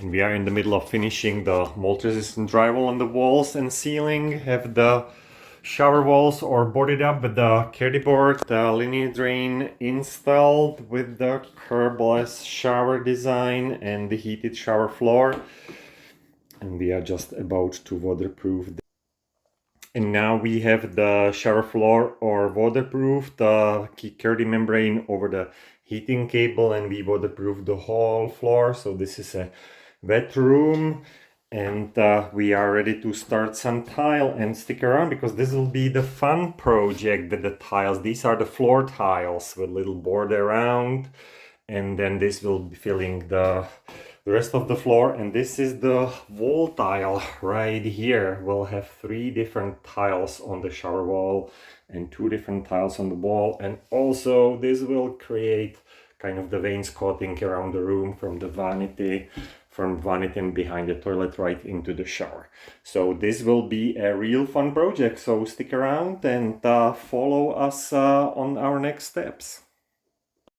And we are in the middle of finishing the mold-resistant drywall on the walls and ceiling. Have the shower walls or boarded up with the Kerdi board, the linear drain installed with the curbless shower design and the heated shower floor. And we are just about to waterproof. And now we have the shower floor or waterproof the Kerdi membrane over the heating cable, and we waterproof the whole floor. So this is a wet room, and we are ready to start some tile. And stick around because this will be the fun project with the tiles. These are the floor tiles with little board around, and then this will be filling the rest of the floor. And this is the wall tile right here. We'll have 3 different tiles on the shower wall and 2 different tiles on the wall, and also this will create kind of the wainscoting around the room from vanity and behind the toilet right into the shower. So this will be a real fun project, so stick around and follow us on our next steps.